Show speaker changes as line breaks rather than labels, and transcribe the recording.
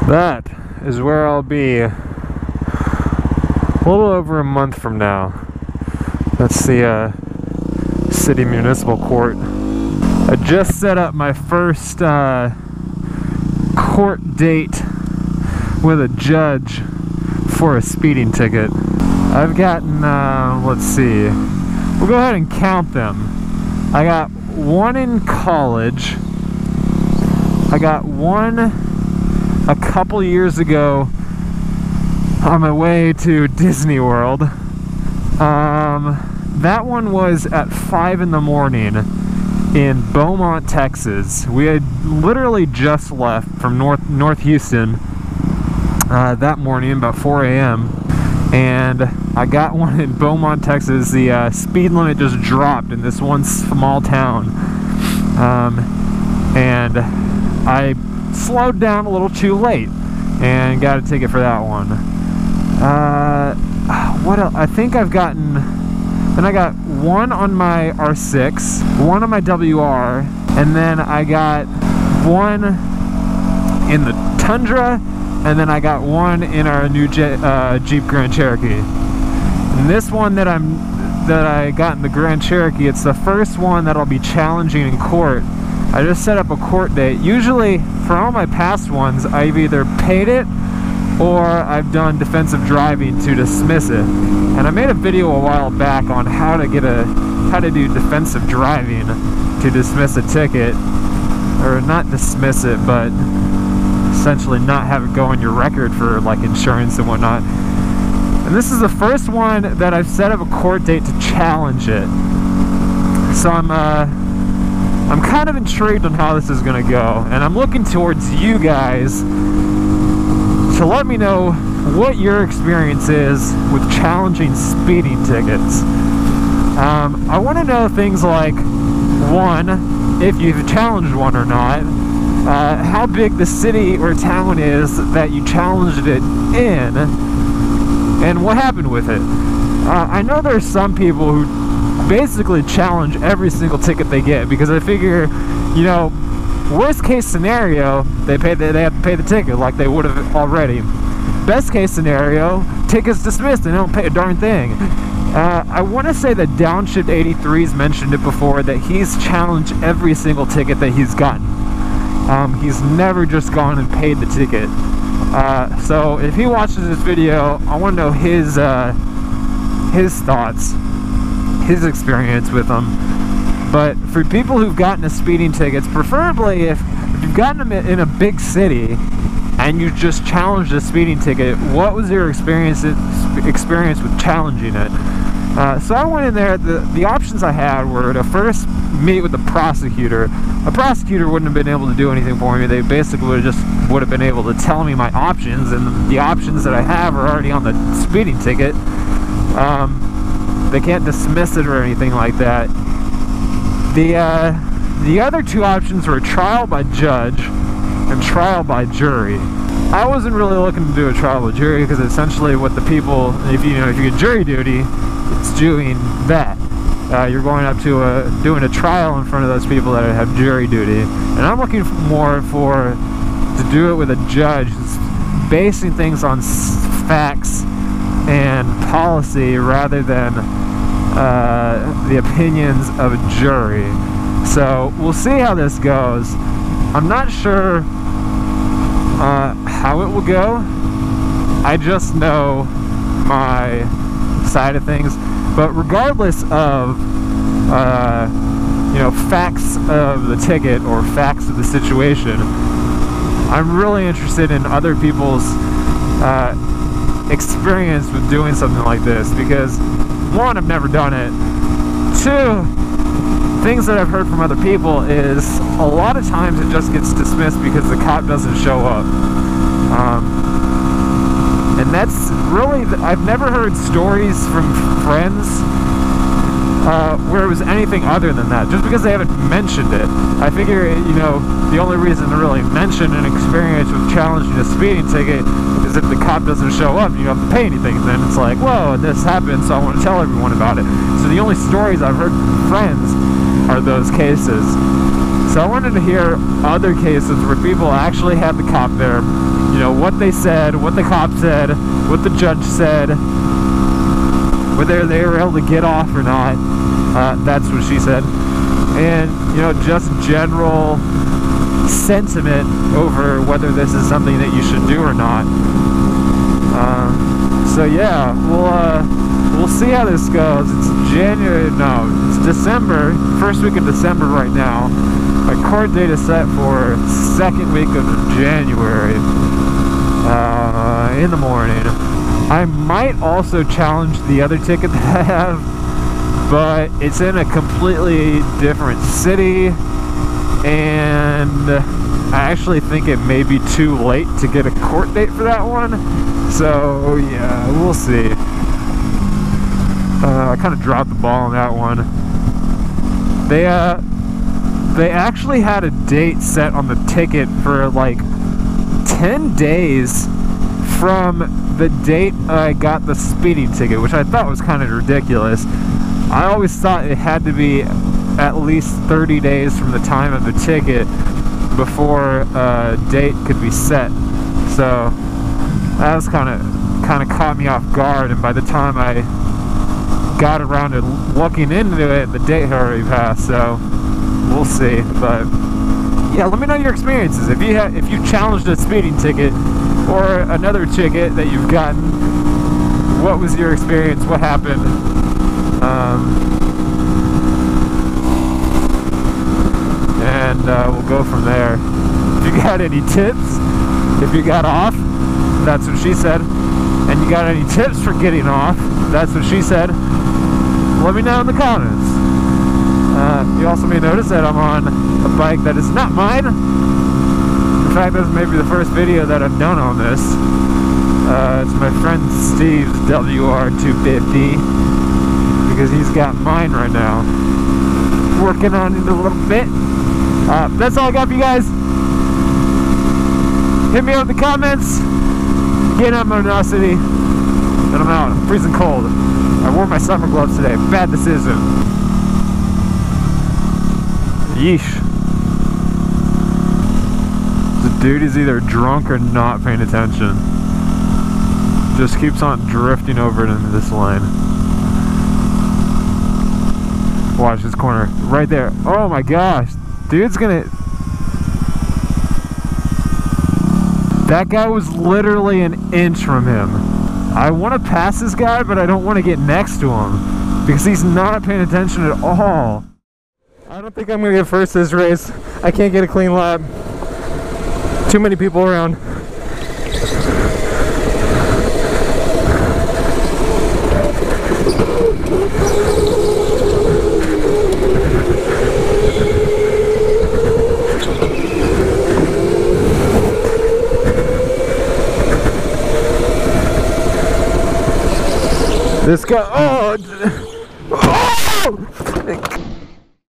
That is where I'll be a little over a month from now. That's the city municipal court. I just set up my first court date with a judge for a speeding ticket. I've gotten, let's see, we'll go ahead and count them. I got one in college. I got one a couple years ago on my way to Disney World. That one was at 5 in the morning in Beaumont, Texas. We had literally just left from North Houston that morning, about 4 a.m. and I got one in Beaumont, Texas. The speed limit just dropped in this one small town, and I slowed down a little too late and got a ticket for that one. What else? I think I've gotten, then I got one on my R6, one on my WR, and then I got one in the Tundra, and then I got one in our new Jeep Grand Cherokee. And this one that I got in the Grand Cherokee, it's the first one that I'll be challenging in court. I just set up a court date. Usually, for all my past ones, I've either paid it or I've done defensive driving to dismiss it. And I made a video a while back on how to do defensive driving to dismiss a ticket, or not dismiss it, but essentially not have it go on your record for like insurance and whatnot. And this is the first one that I've set up a court date to challenge it. So I'm kind of intrigued on how this is going to go, and I'm looking towards you guys to let me know what your experience is with challenging speeding tickets. I want to know things like, one, if you've challenged one or not, how big the city or town is that you challenged it in, and what happened with it. I know there's some people who basically challenge every single ticket they get, because I figure, you know, worst case scenario, they have to pay the ticket like they would have already. Best case scenario, ticket's dismissed and they don't pay a darn thing. I want to say that Downshift 83's mentioned it before, that he's challenged every single ticket that he's gotten. He's never just gone and paid the ticket. So if he watches this video, I want to know his thoughts, his experience with them. But for people who've gotten a speeding tickets, preferably if you've gotten them in a big city and you just challenged a speeding ticket, what was your experience with challenging it? So I went in there. The options I had were to first meet with the prosecutor. A prosecutor wouldn't have been able to do anything for me. They basically would have been able to tell me my options, and the options that I have are already on the speeding ticket. They can't dismiss it or anything like that. The other two options were trial by judge and trial by jury. I wasn't really looking to do a trial by jury, because essentially what the people, if you get jury duty, it's doing that. You're going up to doing a trial in front of those people that have jury duty, and I'm looking more to do it with a judge who's basing things on facts and policy rather than the opinions of a jury. So we'll see how this goes. I'm not sure how it will go. I just know my side of things. But regardless of facts of the ticket or facts of the situation, I'm really interested in other people's experience with doing something like this, because one, I've never done it. Two, things that I've heard from other people is a lot of times it just gets dismissed because the cop doesn't show up. And that's really, I've never heard stories from friends where it was anything other than that, just because they haven't mentioned it. I figure, the only reason to really mention an experience with challenging a speeding ticket is if the cop doesn't show up, you don't have to pay anything. Then it's like, whoa, this happened, so I want to tell everyone about it. So the only stories I've heard from friends are those cases. So I wanted to hear other cases where people actually had the cop there, know, what they said, what the cop said, what the judge said, whether they were able to get off or not. That's what she said. And, you know, just general sentiment over whether this is something that you should do or not. So yeah, we'll see how this goes. It's it's December, first week of December right now. My court date is set for second week of January, in the morning. I might also challenge the other ticket that I have, but it's in a completely different city, and I actually think it may be too late to get a court date for that one. So yeah, we'll see. I kind of dropped the ball on that one. They actually had a date set on the ticket for like 10 days from the date I got the speeding ticket, which I thought was kind of ridiculous. I always thought it had to be at least 30 days from the time of the ticket before a date could be set. So that was kind of caught me off guard, and by the time I got around to looking into it, the date had already passed. So we'll see. But yeah, let me know your experiences. If you challenged a speeding ticket or another ticket that you've gotten, what was your experience? What happened? And we'll go from there. If you got any tips, if you got off, that's what she said. And you got any tips for getting off, that's what she said. Let me know in the comments. You also may notice that I'm on a bike that is not mine. In fact, this is maybe the first video that I've done on this. It's my friend Steve's WR250, because he's got mine right now. Working on it a little bit. That's all I got for you guys. Hit me up in the comments. Again, I'm Motonosity, and I'm out. I'm freezing cold. I wore my summer gloves today. Bad decision. Yeesh. The dude is either drunk or not paying attention. Just keeps on drifting over into this lane. Watch this corner. Right there. Oh my gosh. Dude's gonna... That guy was literally an inch from him. I want to pass this guy, but I don't want to get next to him because he's not paying attention at all. I don't think I'm going to get first this race. I can't get a clean lap. Too many people around. This guy, oh!